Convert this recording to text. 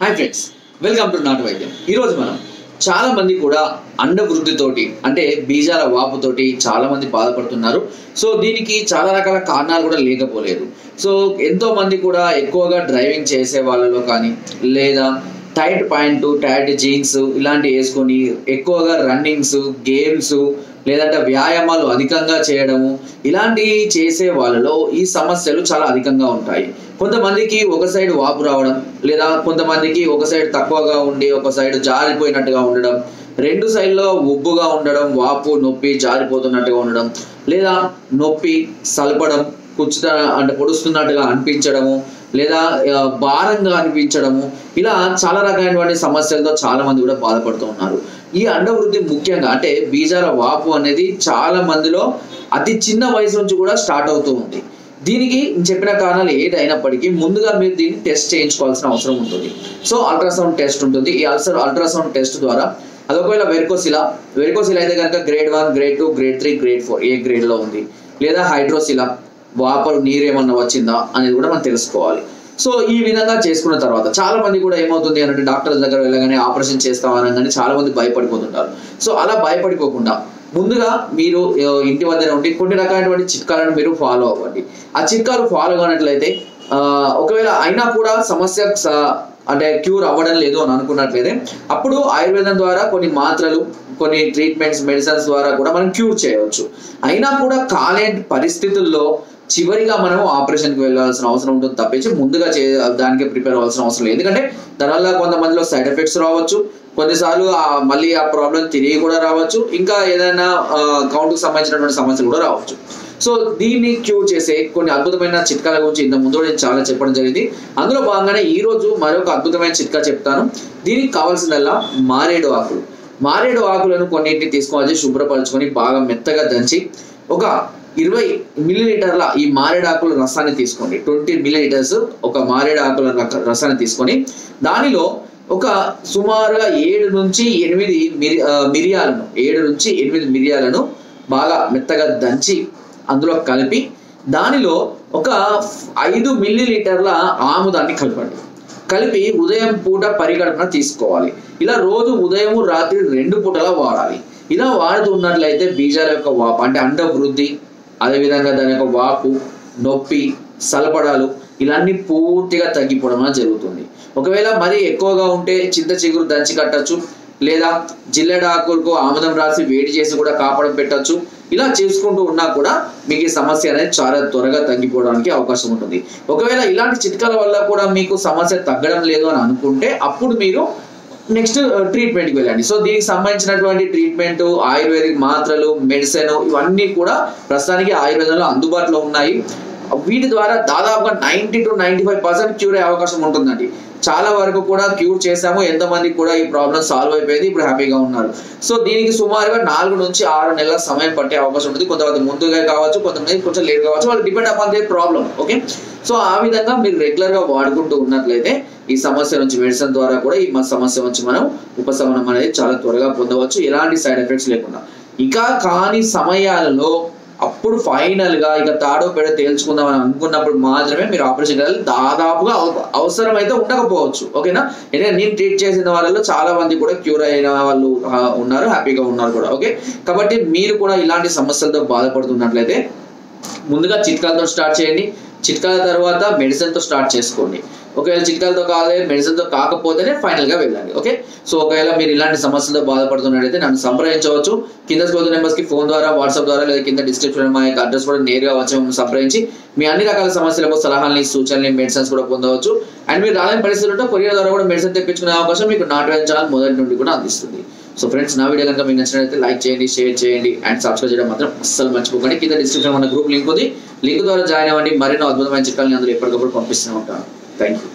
Hi friends, welcome to నాటు వైద్యం. ఈరోజు మనం చాలా మంది కూడా అండవృద్ధితోటి అంటే బీజాల వాపుతోటి చాలా మంది బాధపడుతున్నారు. సో దీనికి చాలా రకాల కారణాలు కూడా లేకపోలేదు. సో ఎంతో మంది కూడా ఎక్కువగా డ్రైవింగ్ చేసే వాళ్ళలో కానీ లేదా టైట్ ప్యాంటు టైట్ జీన్స్ ఇలాంటివి వేసుకొని ఎక్కువగా రన్నింగ్స్ గేమ్స్ లేదంటే వ్యాయామాలు అధికంగా చేయడము ఇలాంటివి చేసే వాళ్ళలో ఈ సమస్యలు చాలా అధికంగా ఉంటాయి. కొంతమందికి ఒక సైడ్ వాపు రావడం, లేదా కొంతమందికి ఒక సైడ్ తక్కువగా ఉండి ఒక సైడ్ జారిపోయినట్టుగా ఉండడం, రెండు సైడ్లో ఉబ్బుగా ఉండడం, వాపు నొప్పి జారిపోతున్నట్టుగా ఉండడం, లేదా నొప్పి సలపడం, కూర్చుతా అంటే పొడుస్తున్నట్టుగా అనిపించడము, లేదా భారంగా అనిపించడము, ఇలా చాలా రకమైనటువంటి సమస్యలతో చాలా మంది కూడా బాధపడుతూ ఉన్నారు. ఈ అండవృద్ధి ముఖ్యంగా అంటే బీజాల వాపు అనేది చాలా మందిలో అతి చిన్న వయసు నుంచి కూడా స్టార్ట్ అవుతూ ఉంది. దీనికి చెప్పిన కారణాలు ఏదైనప్పటికీ ముందుగా మీరు దీన్ని టెస్ట్ చేయించుకోవాల్సిన అవసరం ఉంటుంది. సో అల్ట్రాసౌండ్ టెస్ట్ ఉంటుంది. ఈ అల్ట్రాసౌండ్ టెస్ట్ ద్వారా అది ఒకవేళ వెరికోసిలా అయితే కనుక గ్రేడ్ 1, గ్రేడ్ 2, గ్రేడ్ 3, గ్రేడ్ 4 ఏ గ్రేడ్లో ఉంది, లేదా హైడ్రోసిలా వాపరు నీరు ఏమన్నా వచ్చిందా అనేది కూడా మనం తెలుసుకోవాలి. సో ఈ విధంగా చేసుకున్న తర్వాత చాలా మంది కూడా ఏమవుతుంది అంటే డాక్టర్ దగ్గర వెళ్ళగానే ఆపరేషన్ చేస్తామనగానే చాలా మంది భయపడిపోతుంటారు. సో అలా భయపడిపోకుండా ముందుగా మీరు ఇంటి వద్దనే ఉండి కొన్ని రకాలైనటువంటి చిట్కాలను మీరు ఫాలో అవ్వండి. ఆ చిట్కాలు ఫాలో కానట్లయితే ఒకవేళ అయినా కూడా సమస్య అంటే క్యూర్ అవ్వడం లేదు అని అనుకున్నట్లయితే అప్పుడు ఆయుర్వేదం ద్వారా కొన్ని మాత్రలు, కొన్ని ట్రీట్మెంట్స్, మెడిసిన్స్ ద్వారా కూడా మనం క్యూర్ చేయవచ్చు. అయినా కూడా కాలేని పరిస్థితుల్లో చివరిగా మనము ఆపరేషన్కి వెళ్ళాల్సిన అవసరం ఉంటుంది తప్పించి ముందుగా దానికి ప్రిపేర్ అవ్వాల్సిన అవసరం లేదు. ఎందుకంటే దానివల్ల కొంతమందిలో సైడ్ ఎఫెక్ట్స్ రావచ్చు, కొన్నిసార్లు మళ్ళీ ఆ ప్రాబ్లం తిరిగి కూడా రావచ్చు, ఇంకా ఏదైనా కౌంట్కి సంబంధించినటువంటి సమస్యలు కూడా రావచ్చు. సో దీన్ని క్యూర్ చేసే కొన్ని అద్భుతమైన చిట్కాల గురించి ఇంత ముందు నేను చాలా చెప్పడం జరిగింది. అందులో భాగంగానే ఈరోజు మరొక అద్భుతమైన చిట్కా చెప్తాను. దీనికి కావాల్సిందల్లా మారేడు ఆకులను కొన్నింటిని తీసుకొని శుభ్రపరచుకొని బాగా మెత్తగా దంచి ఒక 20 మిల్లీలీటర్ల ఈ మారేడు ఆకుల రసాన్ని తీసుకోండి. 20 మిల్లీలీటర్స్ ఒక మారేడు ఆకుల రసాన్ని తీసుకొని దానిలో ఒక సుమారుగా 7 నుంచి 8 మిరియాలను బాగా మెత్తగా దంచి అందులో కలిపి దానిలో ఒక 5 మిల్లీలీటర్ల ఆముదాన్ని కలిపి ఉదయం పూట పరిగణన తీసుకోవాలి. ఇలా రోజు ఉదయం రాత్రి 2 పూటలా వాడాలి. ఇలా వాడుతున్నట్లయితే బీజాల యొక్క వాపు అంటే అండవృద్ధి, అదేవిధంగా దాని యొక్క వాపు, నొప్పి, సలపడాలు ఇలాన్ని పూర్తిగా తగ్గిపోవడం జరుగుతుంది. ఒకవేళ మరీ ఎక్కువగా ఉంటే చింత చిగురు దంచి కట్టచ్చు, లేదా జిల్లెడాకులకు ఆముదం రాసి వేడి చేసి కూడా కాపడం పెట్టచ్చు. ఇలా చేసుకుంటూ ఉన్నా కూడా మీకు ఈ సమస్య అనేది చాలా త్వరగా తగ్గిపోవడానికి అవకాశం ఉంటుంది. ఒకవేళ ఇలాంటి చిట్కాల వల్ల కూడా మీకు సమస్య తగ్గడం లేదు అని అనుకుంటే అప్పుడు మీరు నెక్స్ట్ ట్రీట్మెంట్కి వెళ్ళండి. సో దీనికి సంబంధించినటువంటి ట్రీట్మెంట్, ఆయుర్వేదిక్ మాత్రలు, మెడిసిన్ ఇవన్నీ కూడా ప్రస్తుతానికి ఆయుర్వేదంలో అందుబాటులో ఉన్నాయి. వీటి ద్వారా దాదాపుగా 90 to 95% క్యూర్ అయ్యే అవకాశం ఉంటుందండి. చాలా వరకు కూడా క్యూర్ చేశాము, ఎంతమందికి కూడా ఈ ప్రాబ్లం సాల్వ్ అయిపోయింది, ఇప్పుడు హ్యాపీగా ఉన్నారు. సో దీనికి సుమారుగా 4 నుంచి 6 నెలల సమయం పట్టే అవకాశం ఉంటుంది. కొంతమంది ముందుగా కావచ్చు, కొంతమంది కొంచెం లేట్ కావచ్చు, వాళ్ళు depend upon they problem. Okay, so ఆ విధంగా మీరు రెగ్యులర్గా వాడుకుంటూ ఉన్నట్లయితే ఈ సమస్య నుంచి మెడిసిన్ ద్వారా కూడా ఈ సమస్య నుంచి మనం ఉపశమనం అనేది చాలా త్వరగా పొందవచ్చు, ఎలాంటి సైడ్ ఎఫెక్ట్స్ లేకుండా. ఇక కాని సమయాలలో అప్పుడు ఫైనల్గా ఇక తాడో పేడ తేల్చుకుందామని అనుకున్నప్పుడు మాత్రమే మీరు ఆపరేషన్ చేయాలి. దాదాపుగా అవసరం అయితే ఉండకపోవచ్చు. ఓకేనా, ఎందుకంటే నేను ట్రీట్ చేసిన వాళ్ళలో చాలా మంది కూడా క్యూర్ అయిన వాళ్ళు ఉన్నారు, హ్యాపీగా ఉన్నారు కూడా. ఓకే, కాబట్టి మీరు కూడా ఇలాంటి సమస్యలతో బాధపడుతున్నట్లయితే ముందుగా చిట్కాలతో స్టార్ట్ చేయండి. చిట్కాల తర్వాత మెడిసిన్తో స్టార్ట్ చేసుకోండి. ఒకవేళ చిట్కాలతో మెడిసిన్తో కాకపోతేనే ఫైనల్గా వెళ్ళండి. ఓకే, సో ఒకవేళ మీరు ఇలాంటి సమస్యలతో బాధపడుతున్నట్టయితే నన్ను సంప్రదించవచ్చు. కింద స్క్రోల్ నెంబర్స్కి ఫోన్ ద్వారా, వాట్సాప్ ద్వారా, లేదా కింద డిస్క్రిప్షన్ మా యొక్క అడ్రస్ కూడా నేరుగా వచ్చి సంప్రదించి మీ అన్ని రకాల సమస్యలకు సలహాలని, సూచనలు, మెడిసిన్స్ కూడా పొందవచ్చు. అండ్ మీరు రాలేని పరిస్థితులు ఉంటే కొరియర్ ద్వారా కూడా మెడిసిన్ తెప్పించుకునే అవకాశం మీకు నాటు వైద్యం ఛానల్ మొదటి నుండి కూడా అందిస్తుంది. సో ఫ్రెండ్స్, నా వీడియో కనుక మీకు నచ్చినట్లయితే లైక్ చేయండి, షేర్ చేయండి అండ్ సబ్స్క్రైబ్ చేయడం మాత్రం అస్సలు మర్చిపోకండి. కింద డిస్క్రిప్షన్ మన గ్రూప్ లింక్ ఉంది, లింక్ ద్వారా జాయిన్ అవ్వండి. మరెన్నో అద్భుతమైన చిట్కాలని అందులో ఎప్పటికప్పుడు పంపిస్తూ ఉంటాను. Thank you.